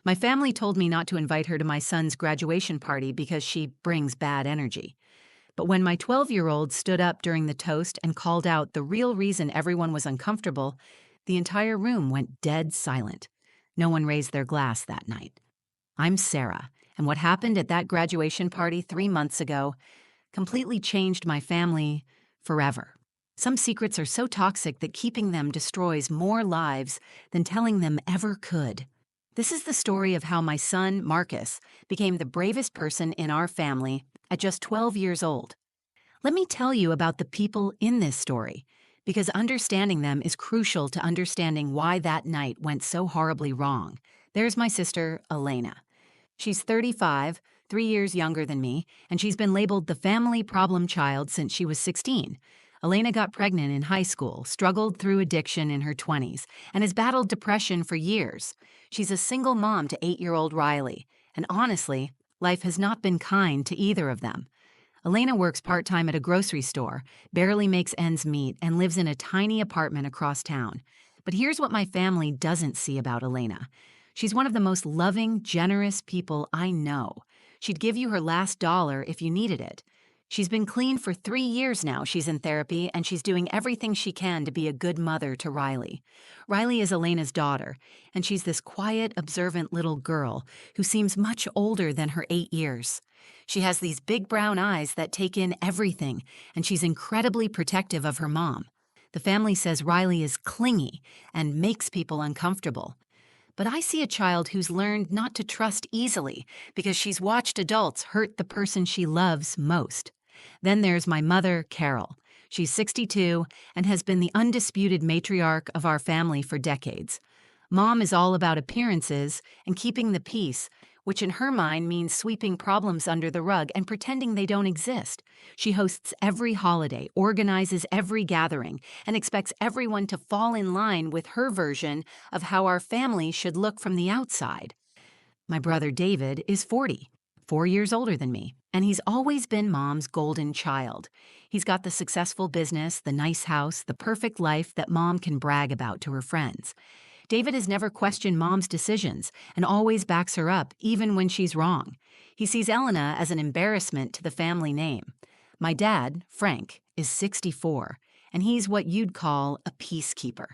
My family told me not to invite her to my son's graduation party because she brings bad energy. But when my 12-year-old stood up during the toast and called out the real reason everyone was uncomfortable, the entire room went dead silent. No one raised their glass that night. I'm Sarah, and what happened at that graduation party 3 months ago completely changed my family forever. Some secrets are so toxic that keeping them destroys more lives than telling them ever could. This is the story of how my son, Marcus, became the bravest person in our family at just 12 years old. Let me tell you about the people in this story, because understanding them is crucial to understanding why that night went so horribly wrong. There's my sister, Elena. She's 35, 3 years younger than me, and she's been labeled the family problem child since she was 16. Elena got pregnant in high school, struggled through addiction in her 20s, and has battled depression for years. She's a single mom to 8-year-old Riley, and honestly, life has not been kind to either of them. Elena works part-time at a grocery store, barely makes ends meet, and lives in a tiny apartment across town. But here's what my family doesn't see about Elena. She's one of the most loving, generous people I know. She'd give you her last dollar if you needed it. She's been clean for 3 years now. She's in therapy, and she's doing everything she can to be a good mother to Riley. Riley is Elena's daughter, and she's this quiet, observant little girl who seems much older than her 8 years. She has these big brown eyes that take in everything, and she's incredibly protective of her mom. The family says Riley is clingy and makes people uncomfortable. But I see a child who's learned not to trust easily because she's watched adults hurt the person she loves most. Then there's my mother, Carol. She's 62 and has been the undisputed matriarch of our family for decades. Mom is all about appearances and keeping the peace, which in her mind means sweeping problems under the rug and pretending they don't exist. She hosts every holiday, organizes every gathering, and expects everyone to fall in line with her version of how our family should look from the outside. My brother David is 40, 4 years older than me, and he's always been Mom's golden child. He's got the successful business, the nice house, the perfect life that Mom can brag about to her friends. David has never questioned Mom's decisions and always backs her up, even when she's wrong. He sees Elena as an embarrassment to the family name. My dad, Frank, is 64, and he's what you'd call a peacekeeper.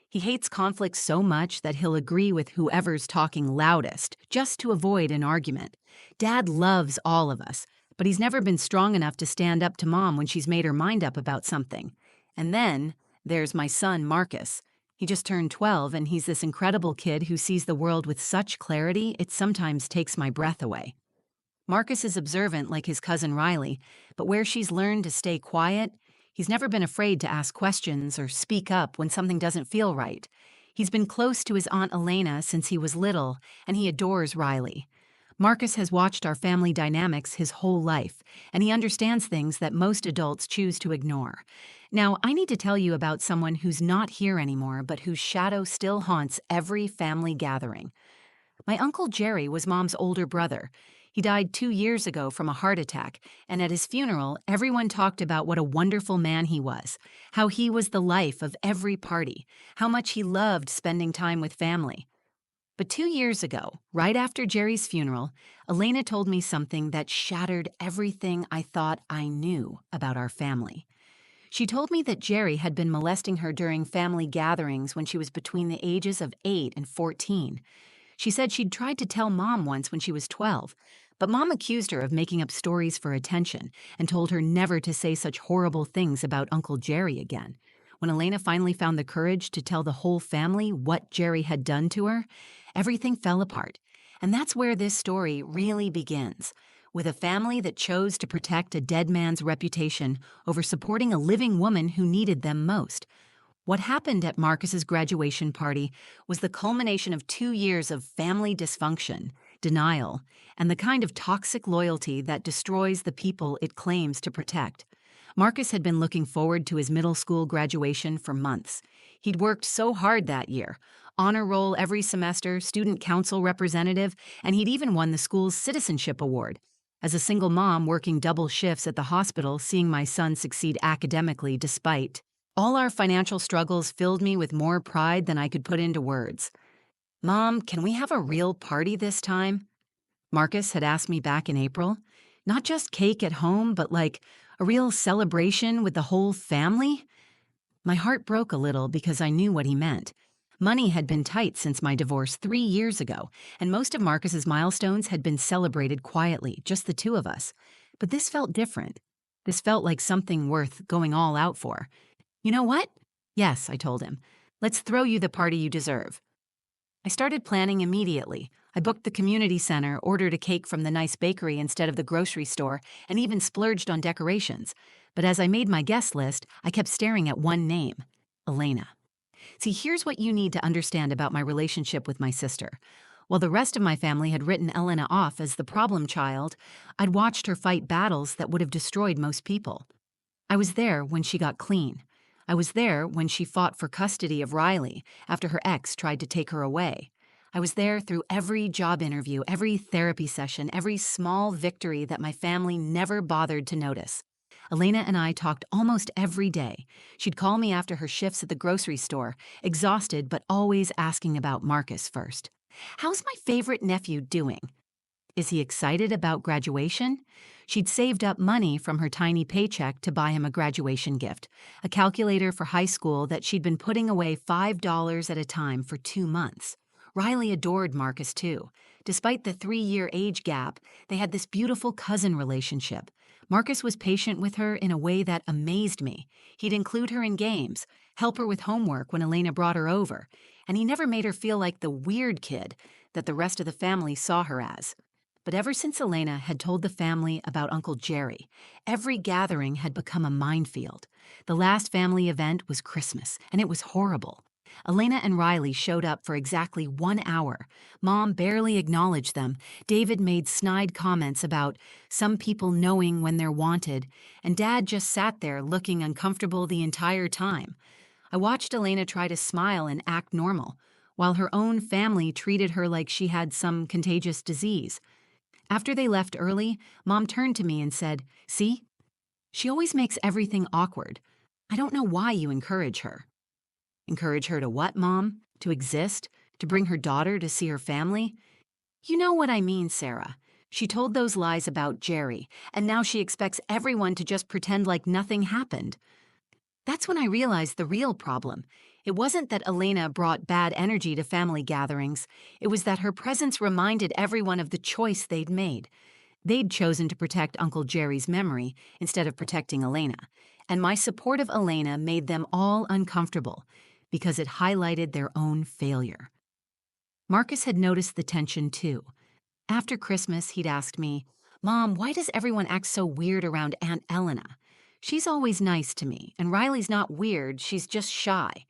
He hates conflict so much that he'll agree with whoever's talking loudest, just to avoid an argument. Dad loves all of us, but he's never been strong enough to stand up to Mom when she's made her mind up about something. And then there's my son, Marcus. He just turned 12, and he's this incredible kid who sees the world with such clarity it sometimes takes my breath away. Marcus is observant like his cousin Riley, but where she's learned to stay quiet, he's never been afraid to ask questions or speak up when something doesn't feel right. He's been close to his Aunt Elena since he was little, and he adores Riley. Marcus has watched our family dynamics his whole life, and he understands things that most adults choose to ignore. Now, I need to tell you about someone who's not here anymore, but whose shadow still haunts every family gathering. My Uncle Jerry was Mom's older brother. He died 2 years ago from a heart attack, and at his funeral, everyone talked about what a wonderful man he was, how he was the life of every party, how much he loved spending time with family. But 2 years ago, right after Jerry's funeral, Elena told me something that shattered everything I thought I knew about our family. She told me that Jerry had been molesting her during family gatherings when she was between the ages of 8 and 14. She said she'd tried to tell Mom once when she was 12, but Mom accused her of making up stories for attention and told her never to say such horrible things about Uncle Jerry again. When Elena finally found the courage to tell the whole family what Jerry had done to her, everything fell apart. And that's where this story really begins, with a family that chose to protect a dead man's reputation over supporting a living woman who needed them most. What happened at Marcus's graduation party was the culmination of 2 years of family dysfunction, denial, and the kind of toxic loyalty that destroys the people it claims to protect. Marcus had been looking forward to his middle school graduation for months. He'd worked so hard that year, honor roll every semester, student council representative, and he'd even won the school's citizenship award. As a single mom working double shifts at the hospital, seeing my son succeed academically despite all our financial struggles filled me with more pride than I could put into words. "Mom, can we have a real party this time?" Marcus had asked me back in April. Not just cake at home, but like a real celebration with the whole family? My heart broke a little because I knew what he meant. Money had been tight since my divorce 3 years ago, and most of Marcus's milestones had been celebrated quietly, just the two of us. But this felt different. This felt like something worth going all out for. "You know what?" "Yes," I told him. "Let's throw you the party you deserve." I started planning immediately. I booked the community center, ordered a cake from the nice bakery instead of the grocery store, and even splurged on decorations. But as I made my guest list, I kept staring at one name: Elena. See, here's what you need to understand about my relationship with my sister. While the rest of my family had written Elena off as the problem child, I'd watched her fight battles that would have destroyed most people. I was there when she got clean. I was there when she fought for custody of Riley after her ex tried to take her away. I was there through every job interview, every therapy session, every small victory that my family never bothered to notice. Elena and I talked almost every day. She'd call me after her shifts at the grocery store, exhausted but always asking about Marcus first. "How's my favorite nephew doing? Is he excited about graduation?" She'd saved up money from her tiny paycheck to buy him a graduation gift, a calculator for high school that she'd been putting away $5 at a time for 2 months. Riley adored Marcus too. Despite the 3-year age gap, they had this beautiful cousin relationship. Marcus was patient with her in a way that amazed me. He'd include her in games, help her with homework when Elena brought her over, and he never made her feel like the weird kid that the rest of the family saw her as. But ever since Elena had told the family about Uncle Jerry, every gathering had become a minefield. The last family event was Christmas, and it was horrible. Elena and Riley showed up for exactly 1 hour. Mom barely acknowledged them. David made snide comments about some people knowing when they're wanted, and Dad just sat there looking uncomfortable the entire time. I watched Elena try to smile and act normal, while her own family treated her like she had some contagious disease. After they left early, Mom turned to me and said, "See? She always makes everything awkward. I don't know why you encourage her." "Encourage her to what, Mom? To exist? To bring her daughter to see her family?" "You know what I mean, Sarah. She told those lies about Jerry, and now she expects everyone to just pretend like nothing happened." That's when I realized the real problem. It wasn't that Elena brought bad energy to family gatherings. It was that her presence reminded everyone of the choice they'd made. They'd chosen to protect Uncle Jerry's memory instead of protecting Elena. And my support of Elena made them all uncomfortable because it highlighted their own failure. Marcus had noticed the tension too. After Christmas, he'd asked me, "Mom, why does everyone act so weird around Aunt Elena? She's always nice to me, and Riley's not weird, she's just shy."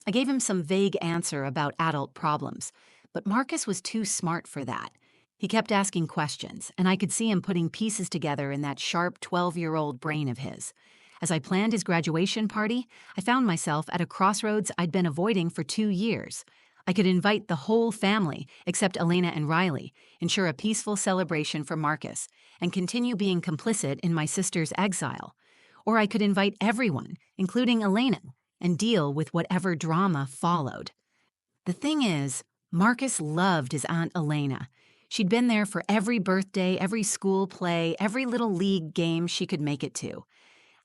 I gave him some vague answer about adult problems, but Marcus was too smart for that. He kept asking questions, and I could see him putting pieces together in that sharp 12-year-old brain of his. As I planned his graduation party, I found myself at a crossroads I'd been avoiding for 2 years. I could invite the whole family, except Elena and Riley, ensure a peaceful celebration for Marcus, and continue being complicit in my sister's exile. Or I could invite everyone, including Elena, and deal with whatever drama followed. The thing is, Marcus loved his Aunt Elena. She'd been there for every birthday, every school play, every little league game she could make it to.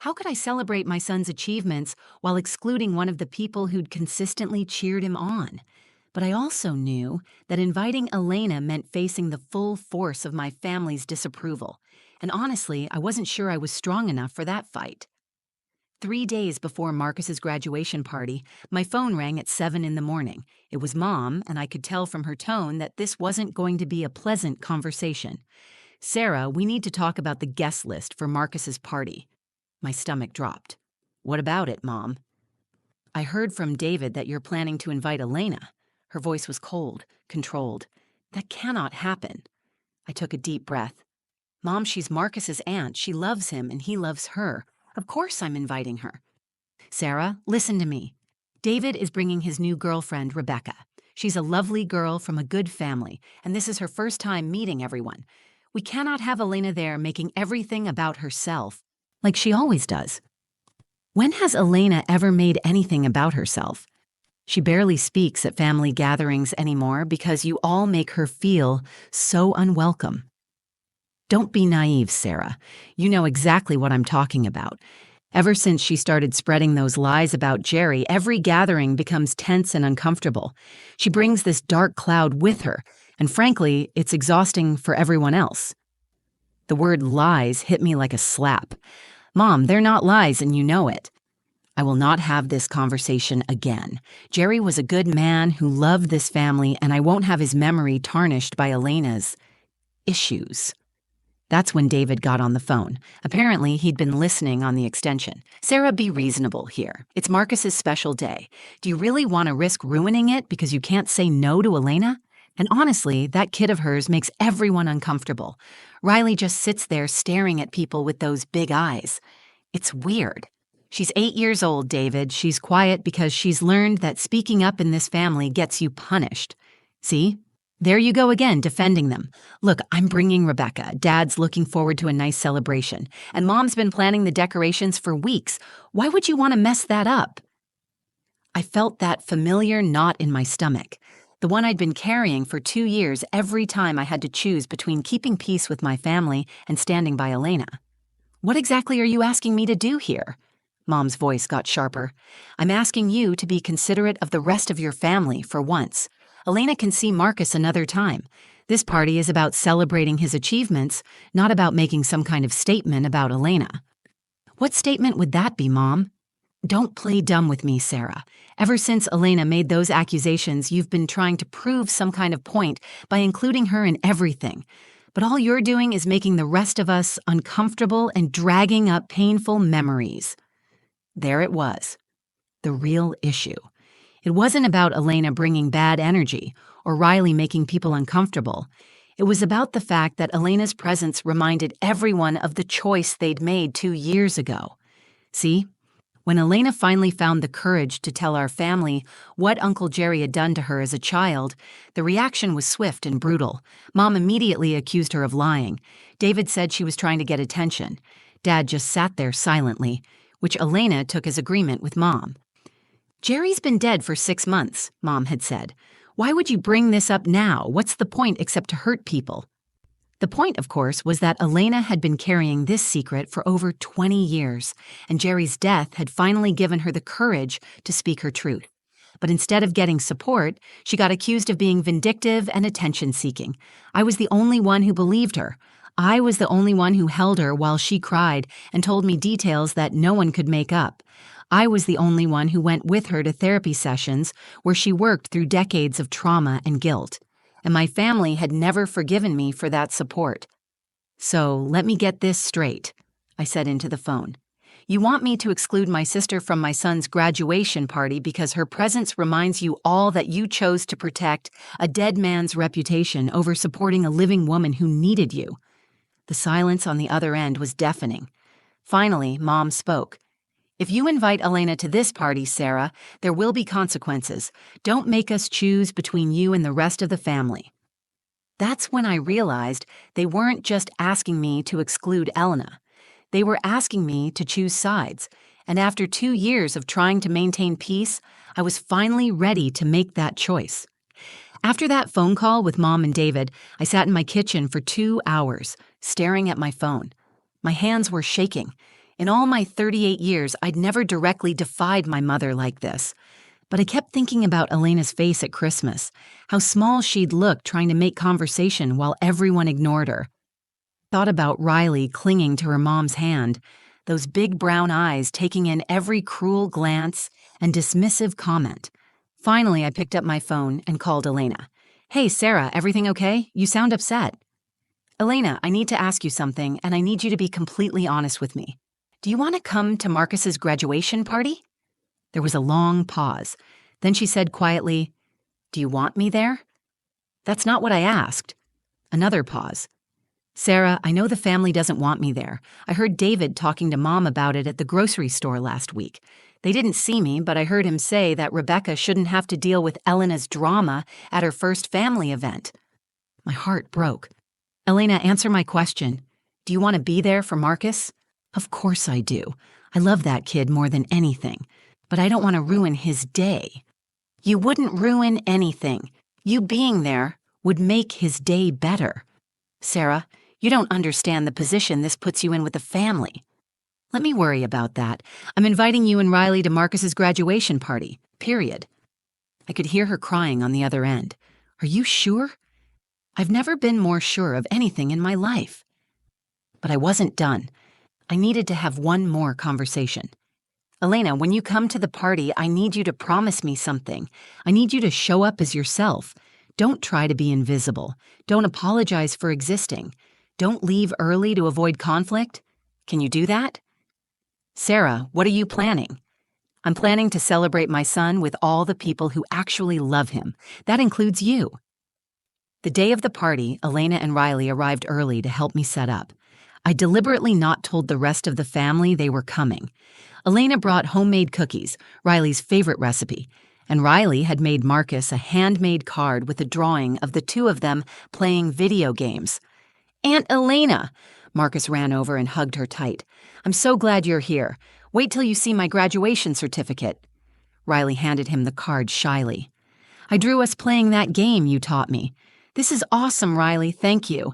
How could I celebrate my son's achievements while excluding one of the people who'd consistently cheered him on? But I also knew that inviting Elena meant facing the full force of my family's disapproval. And honestly, I wasn't sure I was strong enough for that fight. 3 days before Marcus's graduation party, my phone rang at 7 in the morning. It was Mom, and I could tell from her tone that this wasn't going to be a pleasant conversation. "Sarah, we need to talk about the guest list for Marcus's party." My stomach dropped. "What about it, Mom?" "I heard from David that you're planning to invite Elena." Her voice was cold, controlled. "That cannot happen." I took a deep breath. "Mom, she's Marcus's aunt. She loves him, and he loves her. Of course I'm inviting her." "Sarah, listen to me. David is bringing his new girlfriend, Rebecca. She's a lovely girl from a good family, and this is her first time meeting everyone. We cannot have Elena there making everything about herself, like she always does. When has Elena ever made anything about herself? She barely speaks at family gatherings anymore because you all make her feel so unwelcome. Don't be naive, Sarah. You know exactly what I'm talking about. Ever since she started spreading those lies about Jerry, every gathering becomes tense and uncomfortable. She brings this dark cloud with her, and frankly, it's exhausting for everyone else. The word lies hit me like a slap. Mom, they're not lies and you know it. I will not have this conversation again. Jerry was a good man who loved this family, and I won't have his memory tarnished by Elena's issues. That's when David got on the phone. Apparently, he'd been listening on the extension. Sarah, be reasonable here. It's Marcus's special day. Do you really want to risk ruining it because you can't say no to Elena? And honestly, that kid of hers makes everyone uncomfortable. Riley just sits there staring at people with those big eyes. It's weird. She's 8 years old, David. She's quiet because she's learned that speaking up in this family gets you punished. See? There you go again, defending them. Look, I'm bringing Rebecca. Dad's looking forward to a nice celebration. And Mom's been planning the decorations for weeks. Why would you want to mess that up? I felt that familiar knot in my stomach. The one I'd been carrying for 2 years every time I had to choose between keeping peace with my family and standing by Elena. What exactly are you asking me to do here? Mom's voice got sharper. I'm asking you to be considerate of the rest of your family for once. Elena can see Marcus another time. This party is about celebrating his achievements, not about making some kind of statement about Elena. What statement would that be, Mom? Don't play dumb with me, Sarah. Ever since Elena made those accusations, you've been trying to prove some kind of point by including her in everything. But all you're doing is making the rest of us uncomfortable and dragging up painful memories. There it was, the real issue. It wasn't about Elena bringing bad energy or Riley making people uncomfortable. It was about the fact that Elena's presence reminded everyone of the choice they'd made 2 years ago. See, when Elena finally found the courage to tell our family what Uncle Jerry had done to her as a child, the reaction was swift and brutal. Mom immediately accused her of lying. David said she was trying to get attention. Dad just sat there silently, which Elena took as agreement with Mom. Jerry's been dead for 6 months, Mom had said. Why would you bring this up now? What's the point except to hurt people? The point, of course, was that Elena had been carrying this secret for over 20 years, and Jerry's death had finally given her the courage to speak her truth. But instead of getting support, she got accused of being vindictive and attention-seeking. I was the only one who believed her. I was the only one who held her while she cried and told me details that no one could make up. I was the only one who went with her to therapy sessions where she worked through decades of trauma and guilt. And my family had never forgiven me for that support. So let me get this straight, I said into the phone. You want me to exclude my sister from my son's graduation party because her presence reminds you all that you chose to protect a dead man's reputation over supporting a living woman who needed you. The silence on the other end was deafening. Finally, Mom spoke. If you invite Elena to this party, Sarah, there will be consequences. Don't make us choose between you and the rest of the family. That's when I realized they weren't just asking me to exclude Elena. They were asking me to choose sides. And after 2 years of trying to maintain peace, I was finally ready to make that choice. After that phone call with Mom and David, I sat in my kitchen for 2 hours, staring at my phone. My hands were shaking. In all my 38 years, I'd never directly defied my mother like this. But I kept thinking about Elena's face at Christmas, how small she'd look trying to make conversation while everyone ignored her. Thought about Riley clinging to her mom's hand, those big brown eyes taking in every cruel glance and dismissive comment. Finally, I picked up my phone and called Elena. Hey, Sarah, everything okay? You sound upset. Elena, I need to ask you something, and I need you to be completely honest with me. Do you want to come to Marcus's graduation party? There was a long pause. Then she said quietly, Do you want me there? That's not what I asked. Another pause. Sarah, I know the family doesn't want me there. I heard David talking to Mom about it at the grocery store last week. They didn't see me, but I heard him say that Rebecca shouldn't have to deal with Elena's drama at her first family event. My heart broke. Elena, answer my question. Do you want to be there for Marcus? Of course I do. I love that kid more than anything. But I don't want to ruin his day. You wouldn't ruin anything. You being there would make his day better. Sarah, you don't understand the position this puts you in with the family. Let me worry about that. I'm inviting you and Riley to Marcus's graduation party, period. I could hear her crying on the other end. Are you sure? I've never been more sure of anything in my life. But I wasn't done. I needed to have one more conversation. Elena, when you come to the party, I need you to promise me something. I need you to show up as yourself. Don't try to be invisible. Don't apologize for existing. Don't leave early to avoid conflict. Can you do that? Sarah, what are you planning? I'm planning to celebrate my son with all the people who actually love him. That includes you. The day of the party, Elena and Riley arrived early to help me set up. I deliberately not told the rest of the family they were coming. Elena brought homemade cookies, Riley's favorite recipe, and Riley had made Marcus a handmade card with a drawing of the two of them playing video games. Aunt Elena! Marcus ran over and hugged her tight. I'm so glad you're here. Wait till you see my graduation certificate. Riley handed him the card shyly. I drew us playing that game you taught me. This is awesome, Riley, thank you.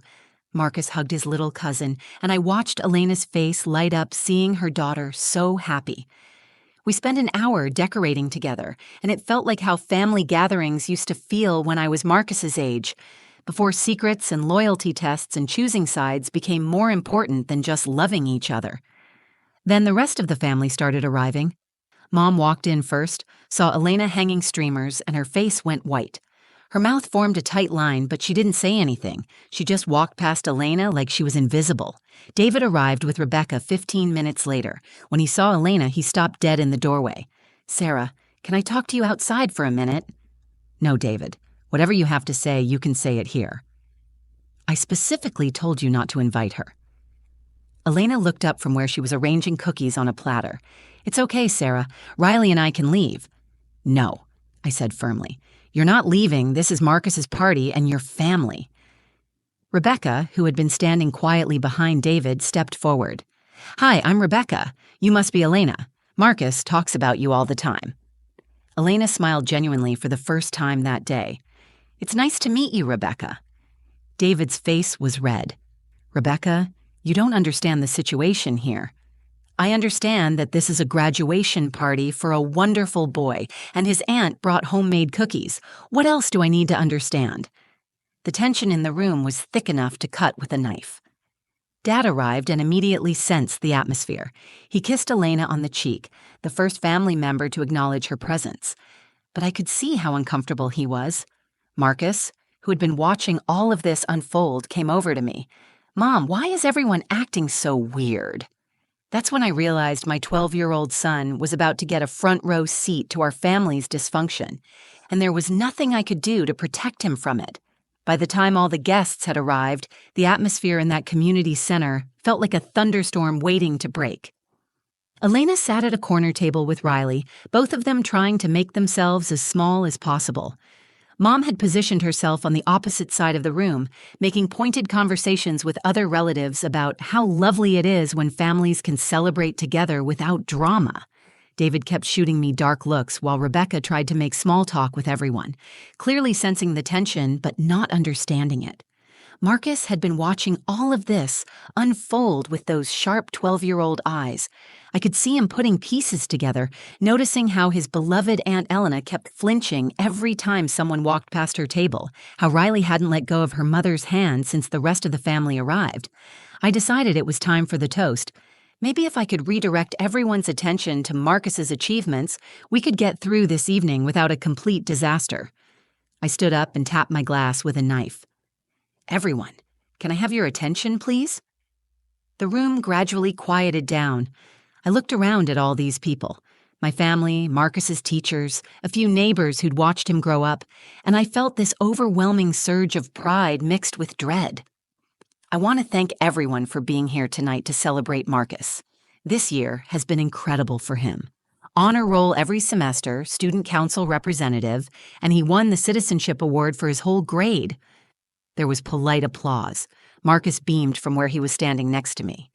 Marcus hugged his little cousin, and I watched Elena's face light up seeing her daughter so happy. We spent an hour decorating together, and it felt like how family gatherings used to feel when I was Marcus's age, before secrets and loyalty tests and choosing sides became more important than just loving each other. Then the rest of the family started arriving. Mom walked in first, saw Elena hanging streamers, and her face went white. Her mouth formed a tight line, but she didn't say anything. She just walked past Elena like she was invisible. David arrived with Rebecca 15 minutes later. When he saw Elena, he stopped dead in the doorway. Sarah, can I talk to you outside for a minute? No, David. Whatever you have to say, you can say it here. I specifically told you not to invite her. Elena looked up from where she was arranging cookies on a platter. It's okay, Sarah. Riley and I can leave. No, I said firmly. You're not leaving. This is Marcus's party and your family. Rebecca, who had been standing quietly behind David, stepped forward. Hi, I'm Rebecca. You must be Elena. Marcus talks about you all the time. Elena smiled genuinely for the first time that day. It's nice to meet you, Rebecca. David's face was red. Rebecca, you don't understand the situation here. I understand that this is a graduation party for a wonderful boy, and his aunt brought homemade cookies. What else do I need to understand? The tension in the room was thick enough to cut with a knife. Dad arrived and immediately sensed the atmosphere. He kissed Elena on the cheek, the first family member to acknowledge her presence. But I could see how uncomfortable he was. Marcus, who had been watching all of this unfold, came over to me. Mom, why is everyone acting so weird? That's when I realized my 12-year-old son was about to get a front-row seat to our family's dysfunction, and there was nothing I could do to protect him from it. By the time all the guests had arrived, the atmosphere in that community center felt like a thunderstorm waiting to break. Elena sat at a corner table with Riley, both of them trying to make themselves as small as possible. Mom had positioned herself on the opposite side of the room, making pointed conversations with other relatives about how lovely it is when families can celebrate together without drama. David kept shooting me dark looks while Rebecca tried to make small talk with everyone, clearly sensing the tension but not understanding it. Marcus had been watching all of this unfold with those sharp 12-year-old eyes. I could see him putting pieces together, noticing how his beloved Aunt Elena kept flinching every time someone walked past her table, how Riley hadn't let go of her mother's hand since the rest of the family arrived. I decided it was time for the toast. Maybe if I could redirect everyone's attention to Marcus's achievements, we could get through this evening without a complete disaster. I stood up and tapped my glass with a knife. Everyone, can I have your attention, please? The room gradually quieted down. I looked around at all these people, my family, Marcus's teachers, a few neighbors who'd watched him grow up, and I felt this overwhelming surge of pride mixed with dread. I want to thank everyone for being here tonight to celebrate Marcus. This year has been incredible for him. Honor roll every semester, student council representative, and he won the citizenship award for his whole grade. There was polite applause. Marcus beamed from where he was standing next to me.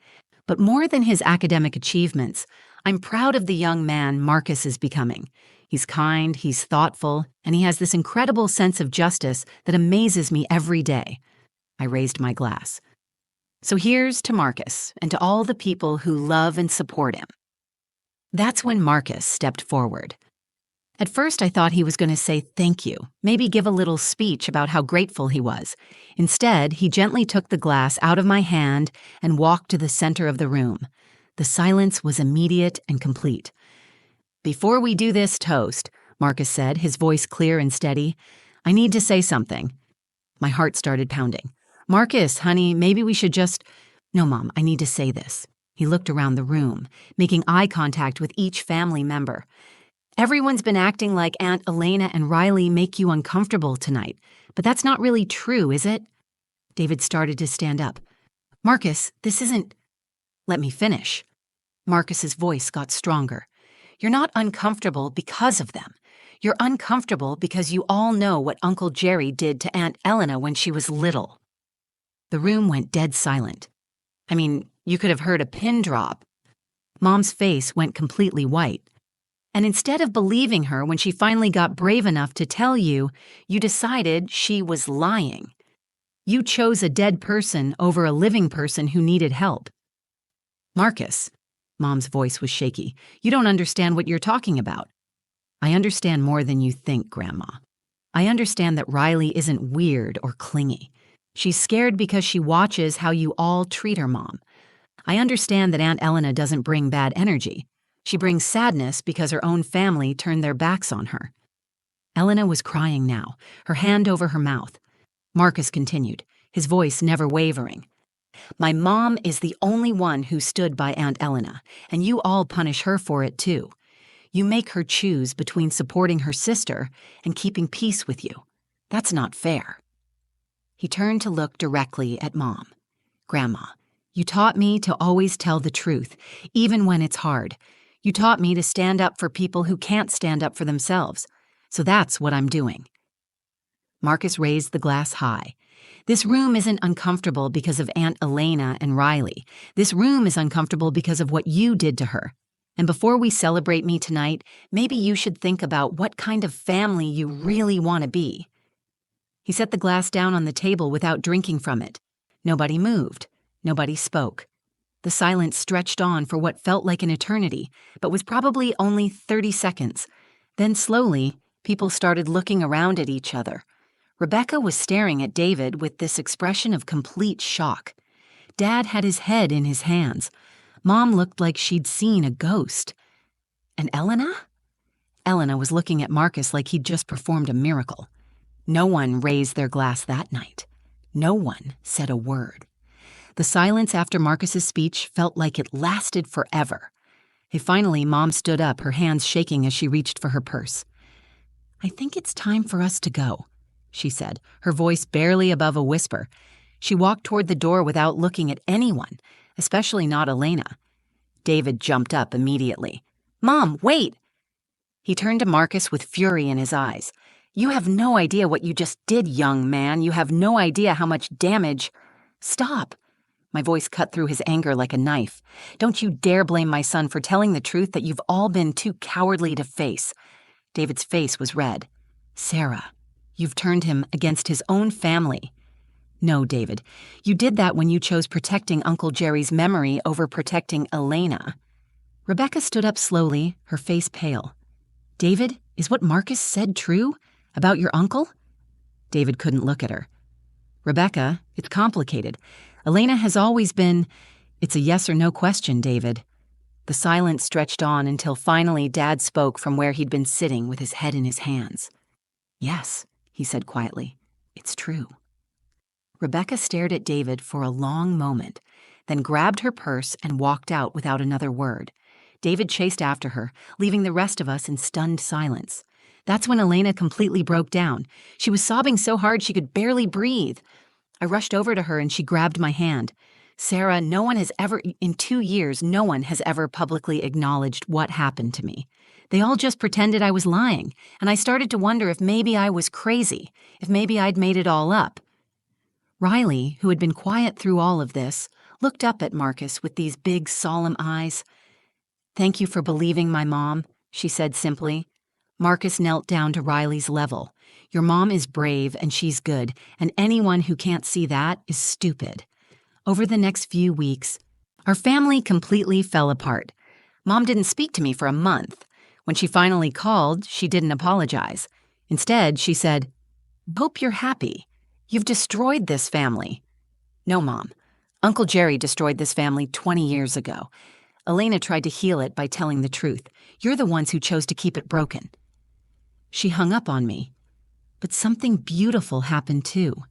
But more than his academic achievements, I'm proud of the young man Marcus is becoming. He's kind, he's thoughtful, and he has this incredible sense of justice that amazes me every day. I raised my glass. So here's to Marcus and to all the people who love and support him. That's when Marcus stepped forward. At first, I thought he was going to say thank you, maybe give a little speech about how grateful he was. Instead, he gently took the glass out of my hand and walked to the center of the room. The silence was immediate and complete. "Before we do this toast," Marcus said, his voice clear and steady, "I need to say something." My heart started pounding. "Marcus, honey, maybe we should just—" "No, Mom, I need to say this." He looked around the room, making eye contact with each family member. "Everyone's been acting like Aunt Elena and Riley make you uncomfortable tonight, but that's not really true, is it?" David started to stand up. "Marcus, this isn't—" "Let me finish." Marcus's voice got stronger. "You're not uncomfortable because of them. You're uncomfortable because you all know what Uncle Jerry did to Aunt Elena when she was little." The room went dead silent. I mean, you could have heard a pin drop. Mom's face went completely white. "And instead of believing her when she finally got brave enough to tell you, you decided she was lying. You chose a dead person over a living person who needed help." "Marcus," Mom's voice was shaky, "you don't understand what you're talking about." "I understand more than you think, Grandma. I understand that Riley isn't weird or clingy. She's scared because she watches how you all treat her mom. I understand that Aunt Elena doesn't bring bad energy. She brings sadness because her own family turned their backs on her." Elena was crying now, her hand over her mouth. Marcus continued, his voice never wavering. "My mom is the only one who stood by Aunt Elena, and you all punish her for it too. You make her choose between supporting her sister and keeping peace with you. That's not fair." He turned to look directly at Mom. "Grandma, you taught me to always tell the truth, even when it's hard. You taught me to stand up for people who can't stand up for themselves. So that's what I'm doing." Marcus raised the glass high. "This room isn't uncomfortable because of Aunt Elena and Riley. This room is uncomfortable because of what you did to her. And before we celebrate me tonight, maybe you should think about what kind of family you really want to be." He set the glass down on the table without drinking from it. Nobody moved. Nobody spoke. The silence stretched on for what felt like an eternity, but was probably only 30 seconds. Then slowly, people started looking around at each other. Rebecca was staring at David with this expression of complete shock. Dad had his head in his hands. Mom looked like she'd seen a ghost. And Elena? Elena was looking at Marcus like he'd just performed a miracle. No one raised their glass that night. No one said a word. The silence after Marcus's speech felt like it lasted forever. Finally, Mom stood up, her hands shaking as she reached for her purse. "I think it's time for us to go," she said, her voice barely above a whisper. She walked toward the door without looking at anyone, especially not Elena. David jumped up immediately. "Mom, wait!" He turned to Marcus with fury in his eyes. "You have no idea what you just did, young man. You have no idea how much damage—" "Stop!" My voice cut through his anger like a knife. "Don't you dare blame my son for telling the truth that you've all been too cowardly to face." David's face was red. "Sarah, you've turned him against his own family." "No, David, you did that when you chose protecting Uncle Jerry's memory over protecting Elena." Rebecca stood up slowly, her face pale. "David, is what Marcus said true? About your uncle?" David couldn't look at her. "Rebecca, it's complicated. Elena has always been—" "It's a yes or no question, David." The silence stretched on until finally Dad spoke from where he'd been sitting with his head in his hands. "Yes," he said quietly, "it's true." Rebecca stared at David for a long moment, then grabbed her purse and walked out without another word. David chased after her, leaving the rest of us in stunned silence. That's when Elena completely broke down. She was sobbing so hard she could barely breathe. I rushed over to her and she grabbed my hand. "Sarah, in 2 years, no one has ever publicly acknowledged what happened to me. They all just pretended I was lying, and I started to wonder if maybe I was crazy, if maybe I'd made it all up." Riley, who had been quiet through all of this, looked up at Marcus with these big, solemn eyes. "Thank you for believing my mom," she said simply. Marcus knelt down to Riley's level. Your mom is brave and she's good, and anyone who can't see that is stupid. Over the next few weeks, our family completely fell apart. Mom didn't speak to me for a month. When she finally called, she didn't apologize. Instead, she said, "Hope you're happy. You've destroyed this family." No, Mom. Uncle Jerry destroyed this family 20 years ago. Elena tried to heal it by telling the truth. You're the ones who chose to keep it broken. She hung up on me. But something beautiful happened too.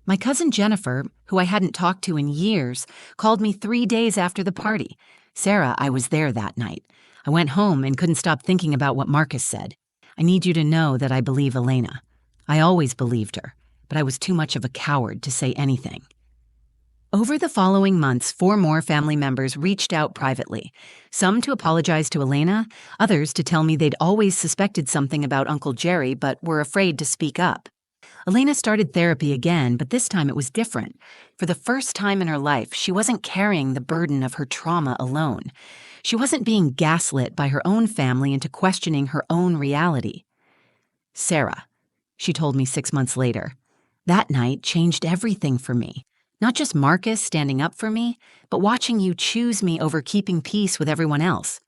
My cousin Jennifer, who I hadn't talked to in years, called me 3 days after the party. Sarah, I was there that night. I went home and couldn't stop thinking about what Marcus said. I need you to know that I believe Elena. I always believed her, but I was too much of a coward to say anything. Over the following months, 4 more family members reached out privately, some to apologize to Elena, others to tell me they'd always suspected something about Uncle Jerry but were afraid to speak up. Elena started therapy again, but this time it was different. For the first time in her life, she wasn't carrying the burden of her trauma alone. She wasn't being gaslit by her own family into questioning her own reality. Sarah, she told me 6 months later, that night changed everything for me. Not just Marcus standing up for me, but watching you choose me over keeping peace with everyone else.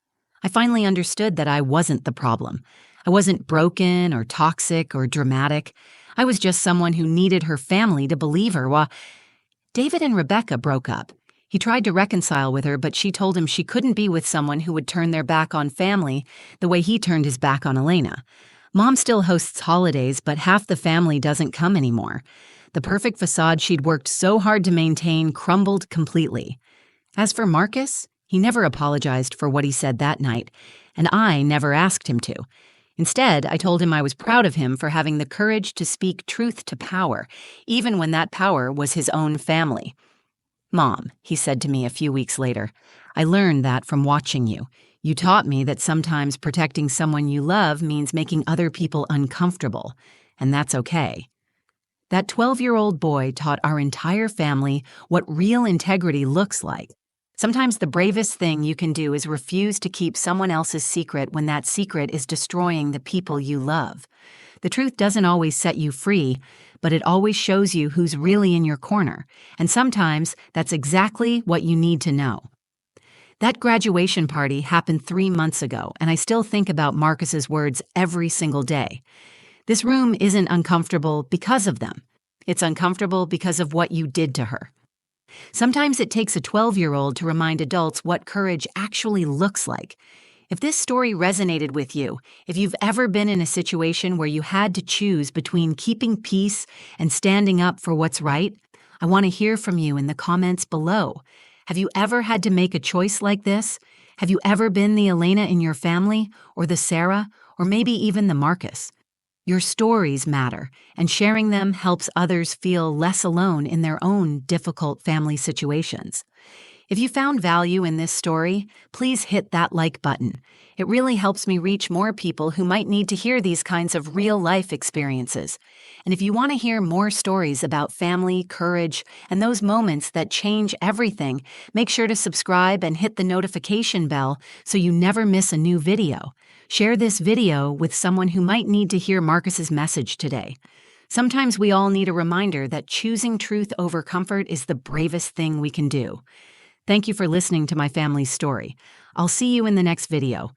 I finally understood that I wasn't the problem. I wasn't broken or toxic or dramatic. I was just someone who needed her family to believe her. While David and Rebecca broke up. He tried to reconcile with her, but she told him she couldn't be with someone who would turn their back on family the way he turned his back on Elena. Mom still hosts holidays, but half the family doesn't come anymore. The perfect facade she'd worked so hard to maintain crumbled completely. As for Marcus, he never apologized for what he said that night, and I never asked him to. Instead, I told him I was proud of him for having the courage to speak truth to power, even when that power was his own family. "Mom," he said to me a few weeks later, "I learned that from watching you. You taught me that sometimes protecting someone you love means making other people uncomfortable, and that's okay." That 12-year-old boy taught our entire family what real integrity looks like. Sometimes the bravest thing you can do is refuse to keep someone else's secret when that secret is destroying the people you love. The truth doesn't always set you free, but it always shows you who's really in your corner, and sometimes that's exactly what you need to know. That graduation party happened 3 months ago, and I still think about Marcus's words every single day. This room isn't uncomfortable because of them. It's uncomfortable because of what you did to her. Sometimes it takes a 12-year-old to remind adults what courage actually looks like. If this story resonated with you, if you've ever been in a situation where you had to choose between keeping peace and standing up for what's right, I want to hear from you in the comments below. Have you ever had to make a choice like this? Have you ever been the Elena in your family, or the Sarah, or maybe even the Marcus? Your stories matter, and sharing them helps others feel less alone in their own difficult family situations. If you found value in this story, please hit that like button. It really helps me reach more people who might need to hear these kinds of real-life experiences. And if you want to hear more stories about family, courage, and those moments that change everything, make sure to subscribe and hit the notification bell so you never miss a new video. Share this video with someone who might need to hear Marcus's message today. Sometimes we all need a reminder that choosing truth over comfort is the bravest thing we can do. Thank you for listening to my family's story. I'll see you in the next video.